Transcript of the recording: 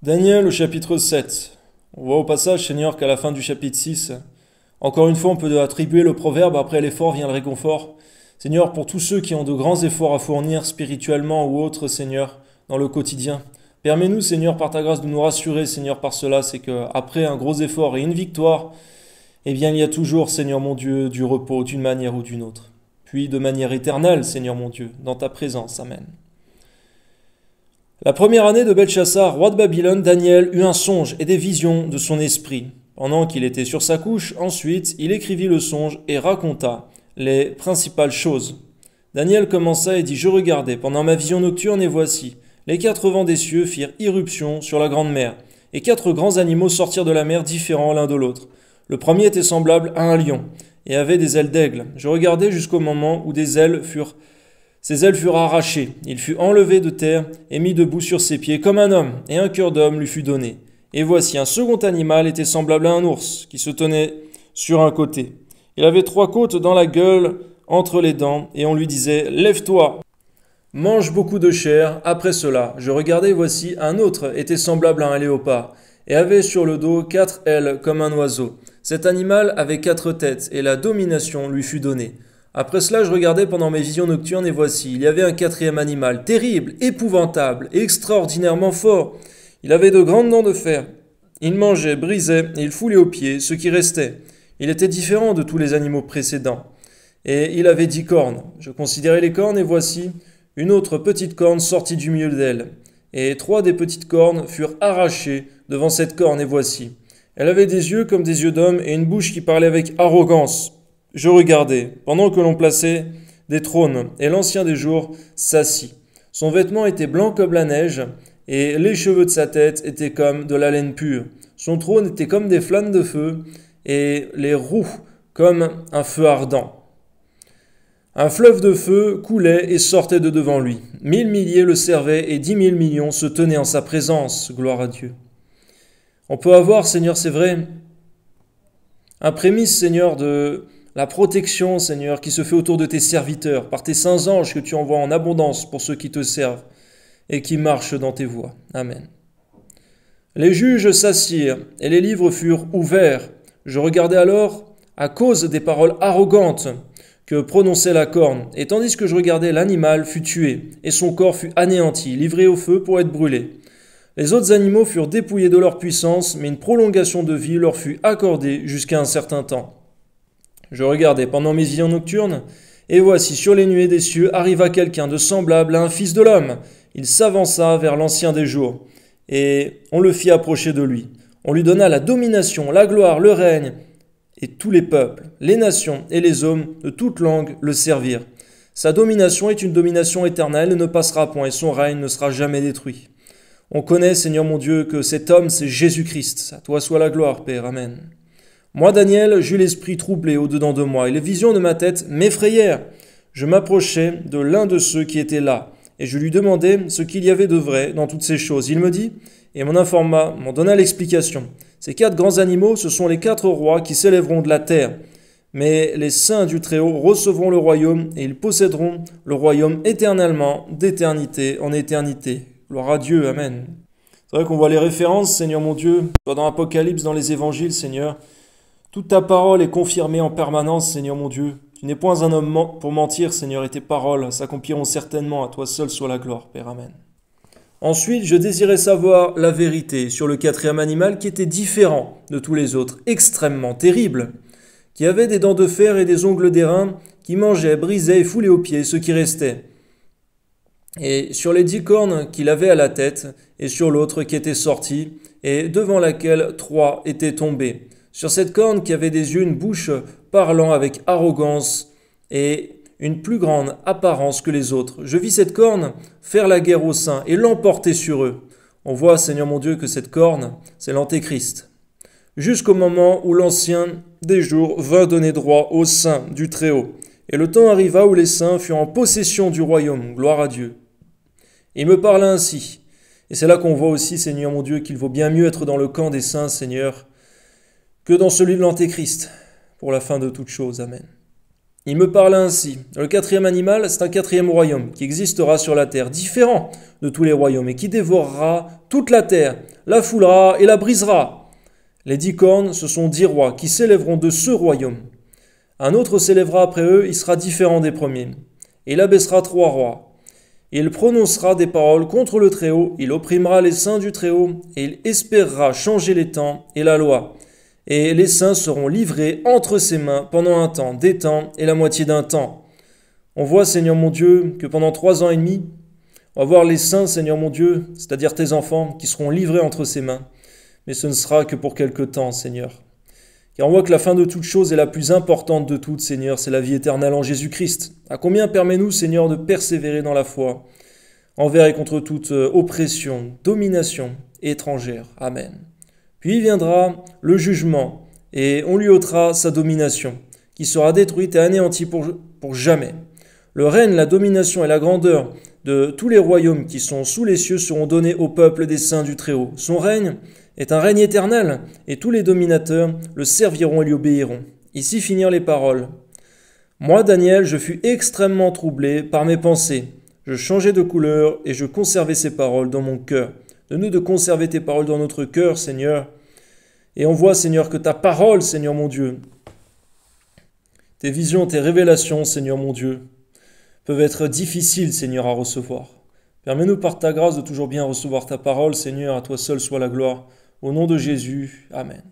Daniel au chapitre 7. On voit au passage, Seigneur, qu'à la fin du chapitre 6, encore une fois, on peut attribuer le proverbe après l'effort vient le réconfort. Seigneur, pour tous ceux qui ont de grands efforts à fournir spirituellement ou autres, Seigneur, dans le quotidien, permets-nous, Seigneur, par ta grâce, de nous rassurer, Seigneur, par cela, c'est qu'après un gros effort et une victoire, eh bien, il y a toujours, Seigneur mon Dieu, du repos d'une manière ou d'une autre. Puis de manière éternelle, Seigneur mon Dieu, dans ta présence. Amen. La première année de Belchassar, roi de Babylone, Daniel eut un songe et des visions de son esprit. Pendant qu'il était sur sa couche, ensuite, il écrivit le songe et raconta les principales choses. Daniel commença et dit, « Je regardais pendant ma vision nocturne et voici, les 4 vents des cieux firent irruption sur la grande mer, et 4 grands animaux sortirent de la mer différents l'un de l'autre. Le premier était semblable à un lion, et avait des ailes d'aigle. Je regardais jusqu'au moment où ses ailes furent arrachées. Il fut enlevé de terre et mis debout sur ses pieds comme un homme, et un cœur d'homme lui fut donné. Et voici un second animal était semblable à un ours, qui se tenait sur un côté. Il avait 3 côtes dans la gueule, entre les dents, et on lui disait « Lève-toi, mange beaucoup de chair. » Après cela, je regardais, et voici un autre était semblable à un léopard, et avait sur le dos 4 ailes comme un oiseau. Cet animal avait 4 têtes, et la domination lui fut donnée. Après cela, je regardais pendant mes visions nocturnes, et voici, il y avait un 4e animal, terrible, épouvantable, et extraordinairement fort. Il avait de grandes dents de fer. Il mangeait, brisait, et il foulait aux pieds ce qui restait. Il était différent de tous les animaux précédents. Et il avait 10 cornes. Je considérais les cornes, et voici, une autre petite corne sortit du milieu d'elle. Et 3 des petites cornes furent arrachées devant cette corne, et voici. Elle avait des yeux comme des yeux d'homme, et une bouche qui parlait avec arrogance. Je regardais, pendant que l'on plaçait des trônes, et l'ancien des jours s'assit. Son vêtement était blanc comme la neige, et les cheveux de sa tête étaient comme de la laine pure. Son trône était comme des flammes de feu, et les roues comme un feu ardent. Un fleuve de feu coulait et sortait de devant lui. 1000 milliers le servaient, et 10 000 millions se tenaient en sa présence. Gloire à Dieu. On peut avoir, Seigneur, c'est vrai, un prémisse, Seigneur, de la protection, Seigneur, qui se fait autour de tes serviteurs, par tes saints anges que tu envoies en abondance pour ceux qui te servent et qui marchent dans tes voies. Amen. Les juges s'assirent et les livres furent ouverts. Je regardais alors à cause des paroles arrogantes que prononçait la corne, et tandis que je regardais, l'animal fut tué, et son corps fut anéanti, livré au feu pour être brûlé. Les autres animaux furent dépouillés de leur puissance, mais une prolongation de vie leur fut accordée jusqu'à un certain temps. Je regardais pendant mes visions nocturnes, et voici, sur les nuées des cieux arriva quelqu'un de semblable à un fils de l'homme. Il s'avança vers l'ancien des jours, et on le fit approcher de lui. On lui donna la domination, la gloire, le règne, et tous les peuples, les nations et les hommes de toute langue le servirent. Sa domination est une domination éternelle et ne passera point, et son règne ne sera jamais détruit. On connaît, Seigneur mon Dieu, que cet homme, c'est Jésus-Christ. À toi soit la gloire, Père. Amen. Moi, Daniel, j'eus l'esprit troublé au-dedans de moi, et les visions de ma tête m'effrayèrent. Je m'approchai de l'un de ceux qui étaient là, et je lui demandai ce qu'il y avait de vrai dans toutes ces choses. Il me dit, et m'en donna l'explication. Ces 4 grands animaux, ce sont les 4 rois qui s'élèveront de la terre. Mais les saints du Très-Haut recevront le royaume, et ils posséderont le royaume éternellement, d'éternité en éternité. Gloire à Dieu, Amen. C'est vrai qu'on voit les références, Seigneur mon Dieu, soit dans l'Apocalypse, dans les évangiles, Seigneur. Toute ta parole est confirmée en permanence, Seigneur mon Dieu. Tu n'es point un homme pour mentir, Seigneur, et tes paroles s'accompliront certainement. À toi seul soit la gloire, Père. Amen. Ensuite, je désirais savoir la vérité sur le 4e animal qui était différent de tous les autres, extrêmement terrible, qui avait des dents de fer et des ongles d'airain, qui mangeait, brisait et foulait aux pieds ce qui restait. Et sur les 10 cornes qu'il avait à la tête, et sur l'autre qui était sortie, et devant laquelle 3 étaient tombés. Sur cette corne qui avait des yeux, une bouche parlant avec arrogance et une plus grande apparence que les autres. Je vis cette corne faire la guerre aux saints et l'emporter sur eux. On voit, Seigneur mon Dieu, que cette corne, c'est l'Antéchrist. Jusqu'au moment où l'ancien des jours vint donner droit aux saints du Très-Haut. Et le temps arriva où les saints furent en possession du royaume. Gloire à Dieu. Il me parla ainsi. Et c'est là qu'on voit aussi, Seigneur mon Dieu, qu'il vaut bien mieux être dans le camp des saints, Seigneur, que dans celui de l'Antéchrist, pour la fin de toutes choses. Amen. Il me parla ainsi. Le quatrième animal, c'est un quatrième royaume qui existera sur la terre, différent de tous les royaumes, et qui dévorera toute la terre, la foulera et la brisera. Les 10 cornes, ce sont 10 rois qui s'élèveront de ce royaume. Un autre s'élèvera après eux, il sera différent des premiers. Et il abaissera 3 rois. Il prononcera des paroles contre le Très-Haut, il opprimera les saints du Très-Haut, et il espérera changer les temps et la loi. Et les saints seront livrés entre ses mains pendant un temps, des temps et la moitié d'un temps. On voit, Seigneur mon Dieu, que pendant 3 ans et demi, on va voir les saints, Seigneur mon Dieu, c'est-à-dire tes enfants, qui seront livrés entre ses mains. Mais ce ne sera que pour quelque temps, Seigneur. Car on voit que la fin de toute chose est la plus importante de toutes, Seigneur, c'est la vie éternelle en Jésus-Christ. À combien permets-nous, Seigneur, de persévérer dans la foi, envers et contre toute oppression, domination étrangère. Amen. Puis viendra le jugement, et on lui ôtera sa domination, qui sera détruite et anéantie pour jamais. Le règne, la domination et la grandeur de tous les royaumes qui sont sous les cieux seront donnés au peuple des saints du Très-Haut. Son règne est un règne éternel, et tous les dominateurs le serviront et lui obéiront. Ici finirent les paroles. Moi, Daniel, je fus extrêmement troublé par mes pensées. Je changeai de couleur et je conservai ces paroles dans mon cœur. Donne-nous de conserver tes paroles dans notre cœur, Seigneur. Et on voit, Seigneur, que ta parole, Seigneur mon Dieu, tes visions, tes révélations, Seigneur mon Dieu, peuvent être difficiles, Seigneur, à recevoir. Permets-nous par ta grâce de toujours bien recevoir ta parole, Seigneur, à toi seul soit la gloire. Au nom de Jésus, Amen.